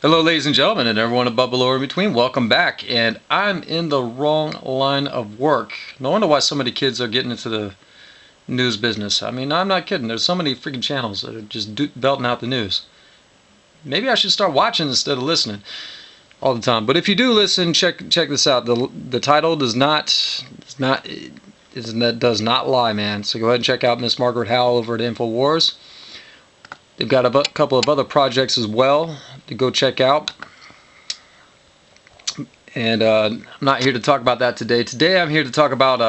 Hello, ladies and gentlemen, and everyone above, below, or in between. Welcome back. And I'm in the wrong line of work. No wonder why so many kids are getting into the news business. I mean, I'm not kidding. There's so many freaking channels that are just belting out the news. Maybe I should start watching instead of listening all the time. But if you do listen, check this out. The title does not lie, man. So go ahead and check out Miss Margaret Howell over at InfoWars. They've got a couple of other projects as well to go check out. And I'm not here to talk about that today. Today I'm here to talk about,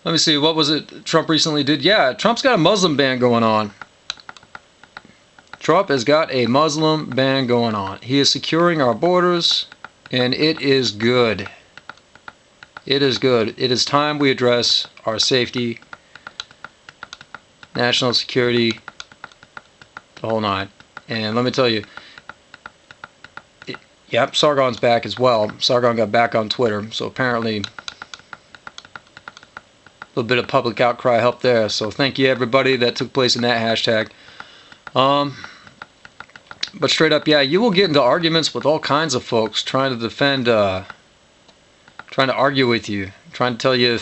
let me see, what was it Trump recently did? Yeah, Trump's got a Muslim ban going on. Trump has got a Muslim ban going on. He is securing our borders, and it is good. It is good. It is time we address our safety, national security, the whole nine. And let me tell you, yep, Sargon's back as well. Sargon got back on Twitter, so apparently a little bit of public outcry helped there. So thank you everybody that took place in that hashtag. But straight up, yeah, you will get into arguments with all kinds of folks trying to defend, trying to argue with you, trying to tell you,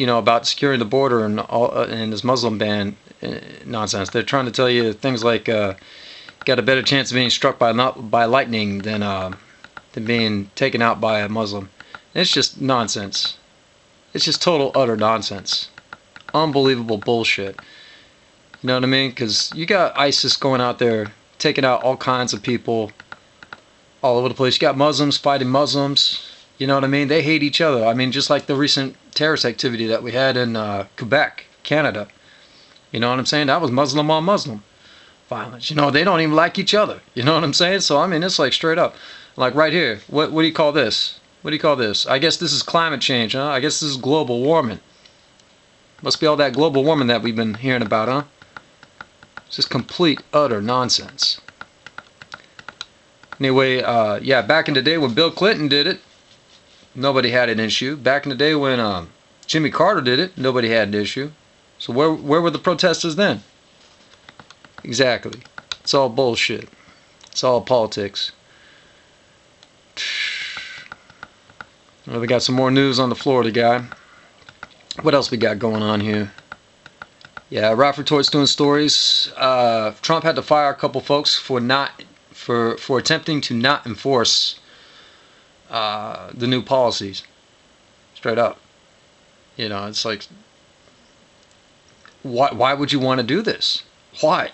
about securing the border and all, and this Muslim ban nonsense. They're trying to tell you things like got a better chance of being struck by lightning than being taken out by a Muslim. And it's just nonsense. It's just total utter nonsense. Unbelievable bullshit. You know what I mean? Because you got ISIS going out there taking out all kinds of people all over the place. You got Muslims fighting Muslims. You know what I mean? They hate each other. I mean, just like the recent terrorist activity that we had in Quebec, Canada. You know what I'm saying? That was Muslim on Muslim violence. They don't even like each other. You know what I'm saying? So, I mean, it's like straight up. Like right here. What do you call this? What do you call this? I guess this is climate change, huh? I guess this is global warming. Must be all that global warming that we've been hearing about, huh? It's just complete, utter nonsense. Anyway, yeah, back in the day when Bill Clinton did it, nobody had an issue. Back in the day when Jimmy Carter did it, nobody had an issue. So where were the protesters then? Exactly. It's all bullshit. It's all politics. Well, we got some more news on the Florida guy. What else we got going on here? Yeah, Ralph Retort's doing stories. Trump had to fire a couple folks for attempting to not enforce the new policies. Straight up. It's like, why would you want to do this? Why?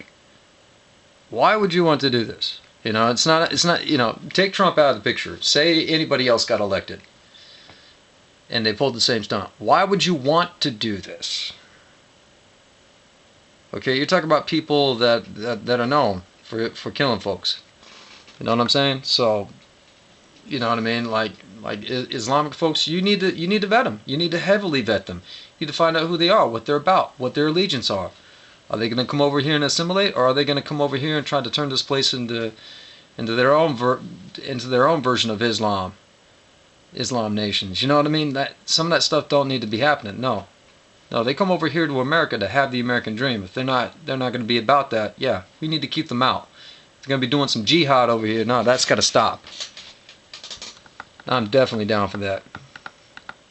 Why would you want to do this? It's not, take Trump out of the picture. Say anybody else got elected and they pulled the same stunt. Why would you want to do this? Okay, you're talking about people that are known for killing folks. You know what I'm saying? So, you know what I mean? Like Islamic folks, you need to vet them. You need to heavily vet them. You need to find out who they are, what they're about, what their allegiance are. Are they going to come over here and assimilate, or are they going to come over here and try to turn this place into their own version of Islam nations? You know what I mean? That some of that stuff don't need to be happening. No, they come over here to America to have the American dream. If they're not going to be about that. Yeah, we need to keep them out. If they're going to be doing some jihad over here, no, that's got to stop. I'm definitely down for that.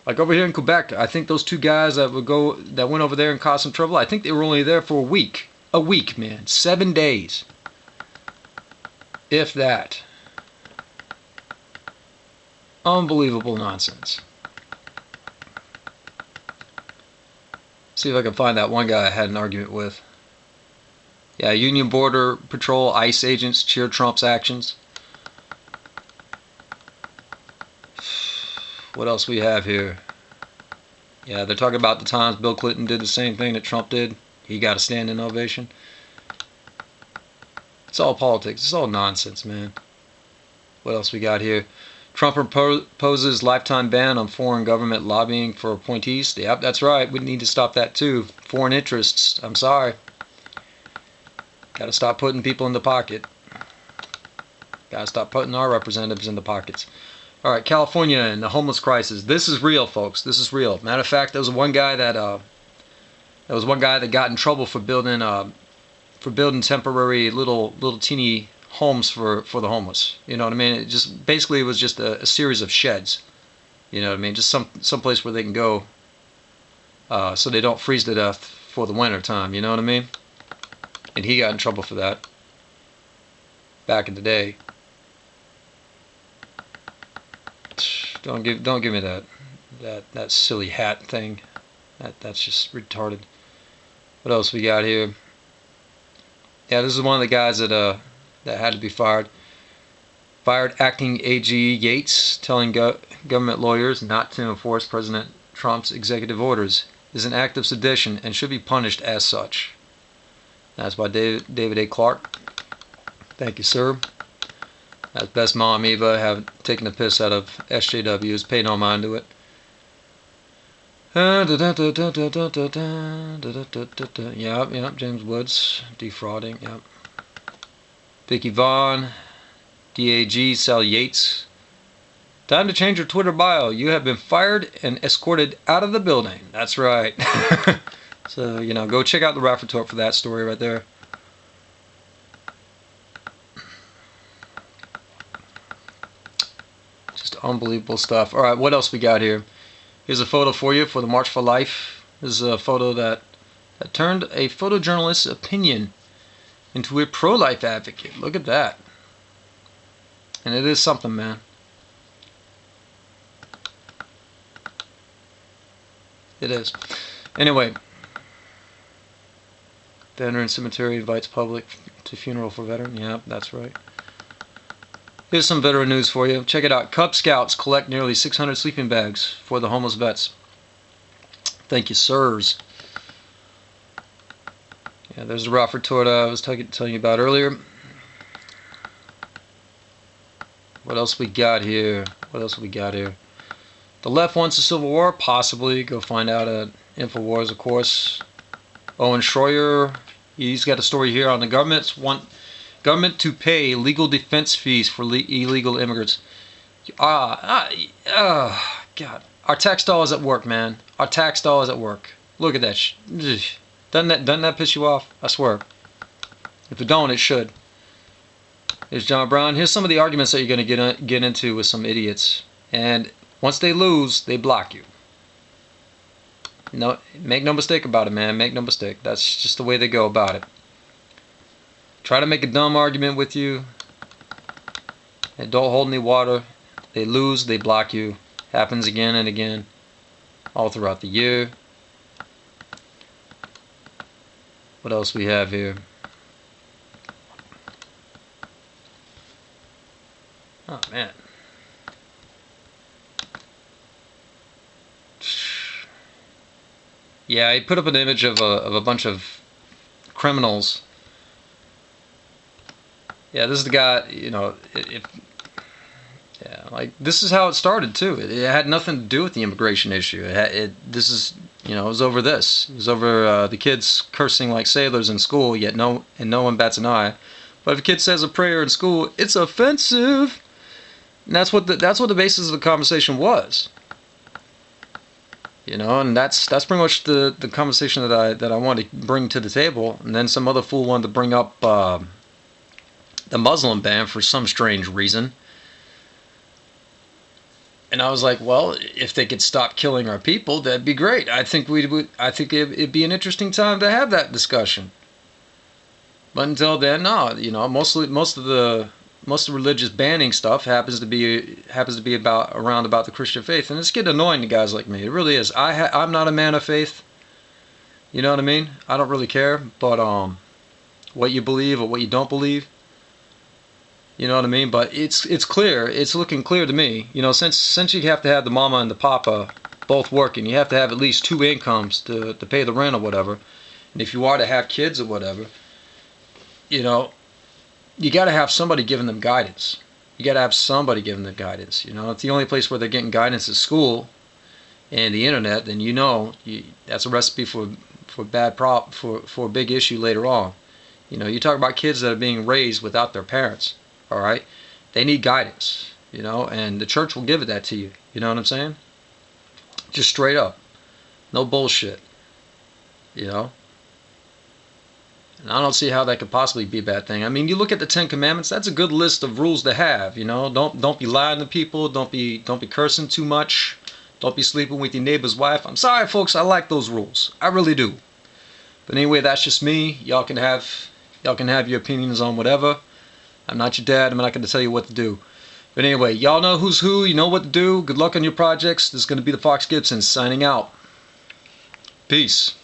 Like over here in Quebec, I think those two guys that went over there and caused some trouble, I think they were only there for a week. A week, man. 7 days. If that. Unbelievable nonsense. See if I can find that one guy I had an argument with. Yeah, Union Border Patrol ICE agents cheer Trump's actions. What else we have here? Yeah, they're talking about the times Bill Clinton did the same thing that Trump did. He got a standing ovation. It's all politics. It's all nonsense, man. What else we got here? Trump proposes lifetime ban on foreign government lobbying for appointees. Yep, that's right. We need to stop that too. Foreign interests. I'm sorry. Got to stop putting people in the pocket. Got to stop putting our representatives in the pockets. All right, California and the homeless crisis. This is real, folks. This is real. Matter of fact, there was one guy that got in trouble for building temporary little teeny homes for the homeless. You know what I mean? It just basically it was just a series of sheds. You know what I mean? Just some place where they can go, so they don't freeze to death for the winter time. You know what I mean? And he got in trouble for that back in the day. Don't give me that silly hat thing. That's just retarded. What else we got here? Yeah, this is one of the guys that had to be fired. Fired acting AG Yates, telling government lawyers not to enforce President Trump's executive orders is an act of sedition and should be punished as such. That's by David A. Clark. Thank you, sir. That's best Mom Eva have taken the piss out of SJWs. Pay no mind to it. Yep, James Woods. Defrauding, yep. Vicky Vaughn. DAG Sal Yates. Time to change your Twitter bio. You have been fired and escorted out of the building. That's right. So, go check out the Rap Retort for that story right there. Just unbelievable stuff. All right, what else we got here? Here's a photo for you for the March for Life. This is a photo that turned a photojournalist's opinion into a pro-life advocate. Look at that. And it is something, man. It is. Anyway. Veteran Cemetery invites public to funeral for veteran. Yeah, that's right. Here's some veteran news for you. Check it out. Cub Scouts collect nearly 600 sleeping bags for the homeless vets. Thank you, sirs. Yeah, there's the Rap Retort I was telling you about earlier. What else we got here? The left wants a civil war? Possibly. Go find out at InfoWars, of course. Owen Schroyer, he's got a story here on the government to pay legal defense fees for illegal immigrants. God. Our tax dollars at work, man. Our tax dollars at work. Look at that. Doesn't that piss you off? I swear. If it don't, it should. Here's John Brown. Here's some of the arguments that you're going to get into with some idiots. And once they lose, they block you. No, make no mistake about it, man. Make no mistake. That's just the way they go about it. Try to make a dumb argument with you. They don't hold any water. They lose, they block you. Happens again and again. All throughout the year. What else we have here? Oh, man. Yeah, he put up an image of a bunch of criminals. Yeah, this is the guy, this is how it started, too. It had nothing to do with the immigration issue. It was over this. It was over the kids cursing like sailors in school, yet no one bats an eye. But if a kid says a prayer in school, it's offensive. And that's what the basis of the conversation was. And that's pretty much the conversation that I wanted to bring to the table. And then some other fool wanted to bring up the Muslim ban for some strange reason. And I was like, well, if they could stop killing our people, that'd be great. I think it'd be an interesting time to have that discussion. But until then, no. Most of the religious banning stuff happens to be around about the Christian faith, and it's getting annoying to guys like me. It really is. I'm not a man of faith. You know what I mean? I don't really care, but what you believe or what you don't believe. You know what I mean? But it's clear. It's looking clear to me. Since you have to have the mama and the papa both working, you have to have at least 2 incomes to pay the rent or whatever. And if you are to have kids or whatever, you got to have somebody giving them guidance. It's the only place where they're getting guidance is school and the internet. Then that's a recipe for a big issue later on. You talk about kids that are being raised without their parents. All right, they need guidance. And the church will give that to you. You know what I'm saying? Just straight up, no bullshit. And I don't see how that could possibly be a bad thing. I mean, you look at the Ten Commandments, that's a good list of rules to have, you know. Don't be lying to people, don't be cursing too much, don't be sleeping with your neighbor's wife. I'm sorry folks, I like those rules. I really do. But anyway, that's just me. Y'all can have your opinions on whatever. I'm not your dad, I'm not going to tell you what to do. But anyway, y'all know who's who, you know what to do. Good luck on your projects. This is going to be the Fox Gibson signing out. Peace.